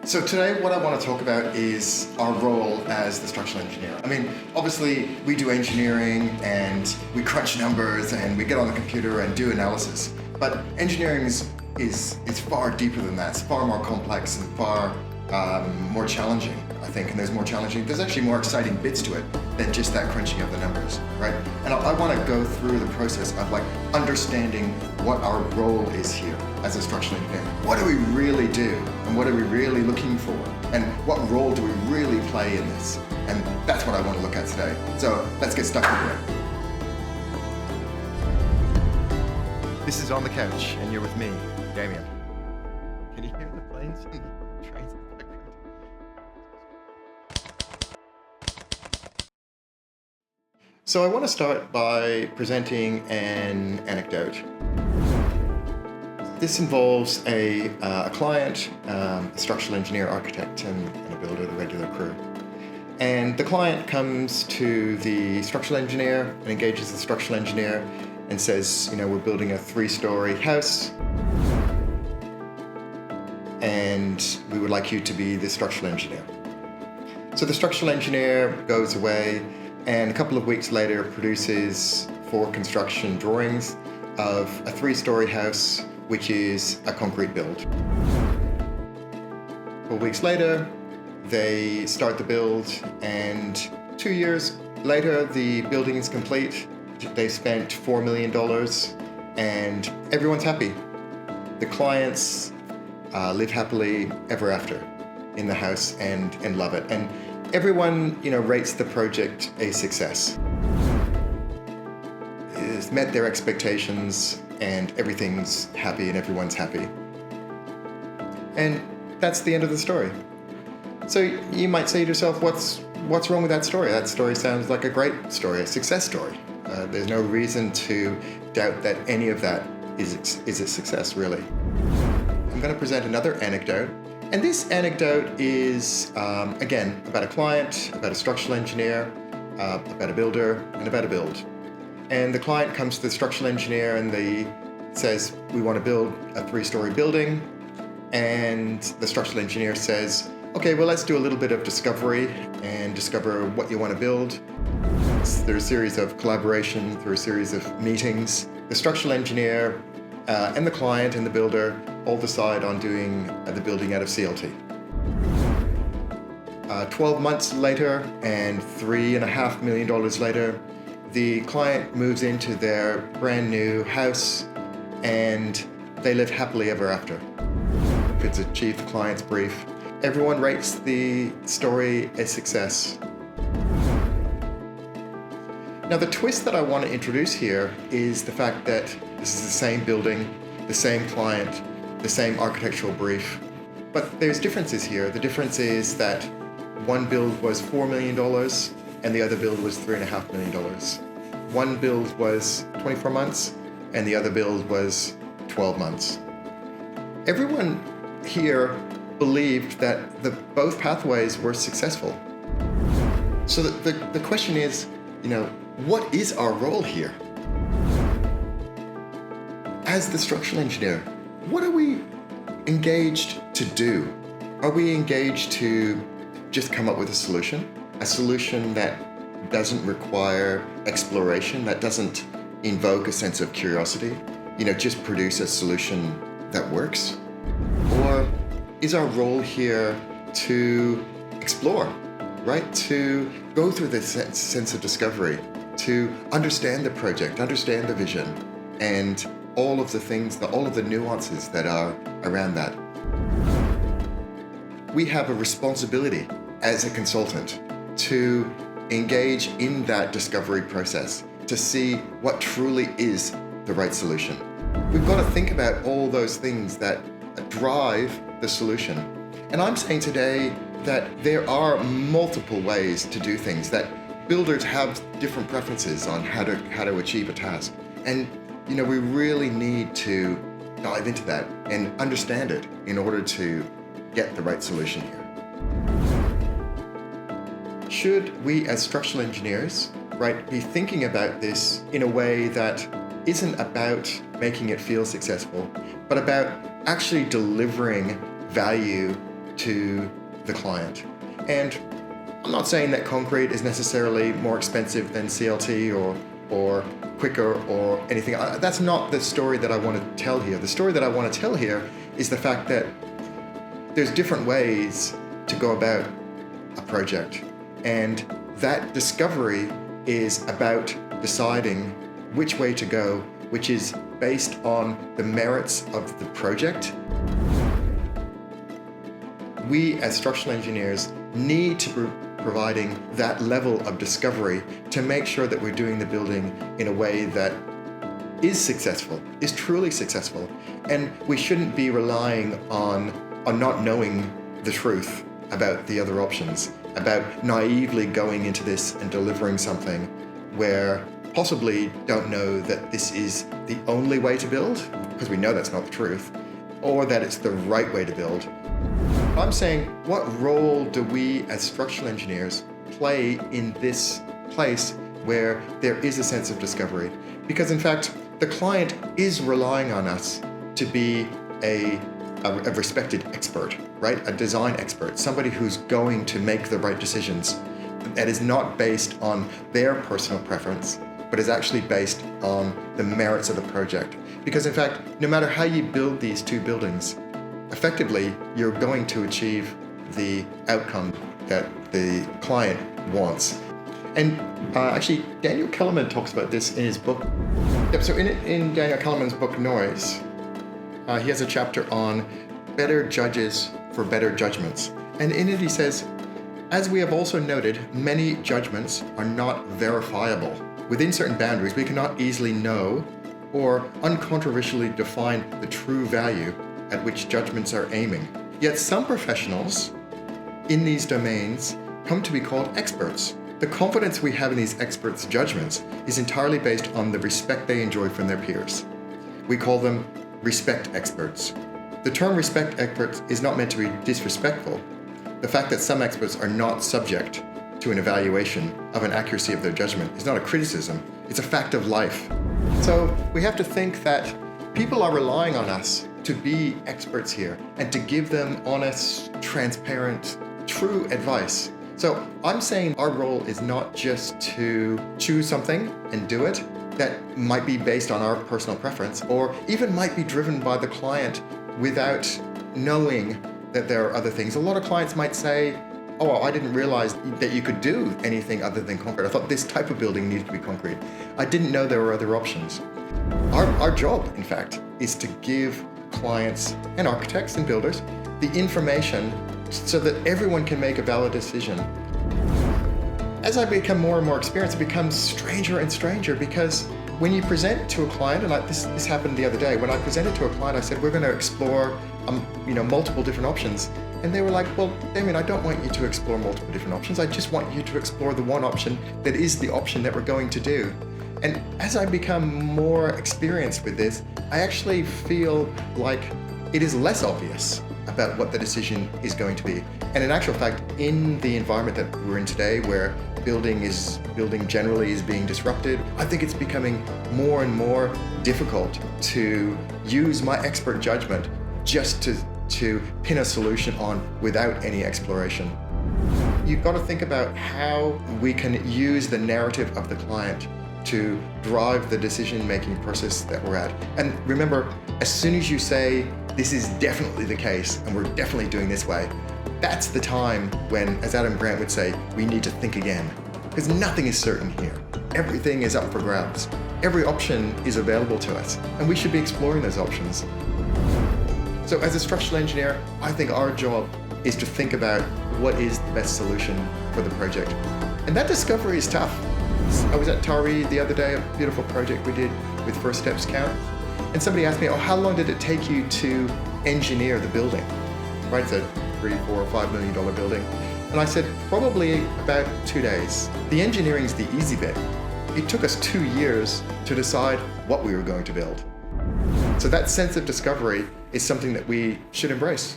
So today what I want to talk about is our role as the structural engineer. I mean, obviously we do engineering and we crunch numbers and we get on the computer and do analysis. But engineering is far deeper than that. It's far more complex and far more challenging, I think. And there's actually more exciting bits to it than just that crunching of the numbers, right? And I want to go through the process of understanding what our role is here as a structural engineer. What do we really do? And what are we really looking for? And what role do we really play in this? And that's what I want to look at today. So let's get stuck into it. This is On the Couch, and you're with me, Damien. Can you hear the planes and the trains in the background? So I want to start by presenting an anecdote. This involves a client, a structural engineer, architect, and a builder, the regular crew. And the client comes to the structural engineer and engages the structural engineer and says, we're building a 3-story house and we would like you to be the structural engineer. So the structural engineer goes away and a couple of weeks later produces 4 construction drawings of a 3-story house, which is a concrete build. 4 weeks later, they start the build, and 2 years later, the building is complete. They spent $4 million, and everyone's happy. The clients live happily ever after in the house and love it. And everyone, rates the project a success. It's met their expectations, and everything's happy and everyone's happy. And that's the end of the story. So you might say to yourself, what's wrong with that story? That story sounds like a great story, a success story. There's no reason to doubt that any of that is a success, really. I'm going to present another anecdote. And this anecdote is, again, about a client, about a structural engineer, about a builder, and about a build. And the client comes to the structural engineer and they says, we want to build a 3-story building. And the structural engineer says, okay, well, let's do a little bit of discovery and discover what you want to build. There's a series of collaboration, through a series of meetings. The structural engineer and the client and the builder all decide on doing the building out of CLT. 12 months later and $3.5 million later, the client moves into their brand new house and they live happily ever after. It's achieved the client's brief. Everyone rates the story a success. Now, the twist that I want to introduce here is the fact that this is the same building, the same client, the same architectural brief, but there's differences here. The difference is that one build was $4 million and the other build was $3.5 million. One build was 24 months and the other build was 12 months. Everyone here believed that both pathways were successful. So the question is, what is our role here? As the structural engineer, what are we engaged to do? Are we engaged to just come up with a solution that doesn't require exploration, that doesn't invoke a sense of curiosity, just produce a solution that works? Or is our role here to explore, right? To go through this sense of discovery, to understand the project, understand the vision, and all of the things, all of the nuances that are around that. We have a responsibility as a consultant to engage in that discovery process, to see what truly is the right solution. We've got to think about all those things that drive the solution. And I'm saying today that there are multiple ways to do things, that builders have different preferences on how to achieve a task. And we really need to dive into that and understand it in order to get the right solution here. Should we as structural engineers, be thinking about this in a way that isn't about making it feel successful, but about actually delivering value to the client. And I'm not saying that concrete is necessarily more expensive than CLT or quicker or anything. That's not the story that I want to tell here. The story that I want to tell here is the fact that there's different ways to go about a project. And that discovery is about deciding which way to go, which is based on the merits of the project. We as structural engineers need to be providing that level of discovery to make sure that we're doing the building in a way that is successful, is truly successful. And we shouldn't be relying on not knowing the truth about the other options, about naively going into this and delivering something where possibly don't know that this is the only way to build, because we know that's not the truth, or that it's the right way to build. I'm saying, what role do we as structural engineers play in this place where there is a sense of discovery? Because in fact, the client is relying on us to be a respected expert, right? A design expert, somebody who's going to make the right decisions that is not based on their personal preference, but is actually based on the merits of the project. Because in fact, no matter how you build these two buildings, effectively, you're going to achieve the outcome that the client wants. And actually, Daniel Kellerman talks about this in his book. So in Daniel Kellerman's book, Noise, he has a chapter on better judges for better judgments. And in it he says, as we have also noted, many judgments are not verifiable. Within certain boundaries, we cannot easily know or uncontroversially define the true value at which judgments are aiming. Yet some professionals in these domains come to be called experts. The confidence we have in these experts' judgments is entirely based on the respect they enjoy from their peers. We call them respect experts. The term respect experts is not meant to be disrespectful. The fact that some experts are not subject to an evaluation of an accuracy of their judgment is not a criticism, it's a fact of life. So we have to think that people are relying on us to be experts here and to give them honest, transparent, true advice. So I'm saying our role is not just to choose something and do it that might be based on our personal preference or even might be driven by the client without knowing that there are other things. A lot of clients might say, oh, I didn't realize that you could do anything other than concrete. I thought this type of building needed to be concrete. I didn't know there were other options. Our job, in fact, is to give clients and architects and builders the information so that everyone can make a valid decision. As I become more and more experienced, it becomes stranger and stranger because when you present to a client, and this happened the other day, when I presented to a client, I said, we're going to explore multiple different options. And they were like, well, Damien, I don't want you to explore multiple different options. I just want you to explore the one option that is the option that we're going to do. And as I become more experienced with this, I actually feel like it is less obvious about what the decision is going to be. And in actual fact, in the environment that we're in today, where building generally is being disrupted, I think it's becoming more and more difficult to use my expert judgment just to pin a solution on without any exploration. You've got to think about how we can use the narrative of the client to drive the decision-making process that we're at. And remember, as soon as you say, this is definitely the case, and we're definitely doing this way, that's the time when, as Adam Grant would say, we need to think again. Because nothing is certain here. Everything is up for grabs. Every option is available to us, and we should be exploring those options. So as a structural engineer, I think our job is to think about what is the best solution for the project. And that discovery is tough. I was at Taree the other day, a beautiful project we did with First Steps Count. And somebody asked me, oh, how long did it take you to engineer the building? Right, it's a $3, $4, $5 million building. And I said, probably about 2 days. The engineering is the easy bit. It took us 2 years to decide what we were going to build. So that sense of discovery is something that we should embrace.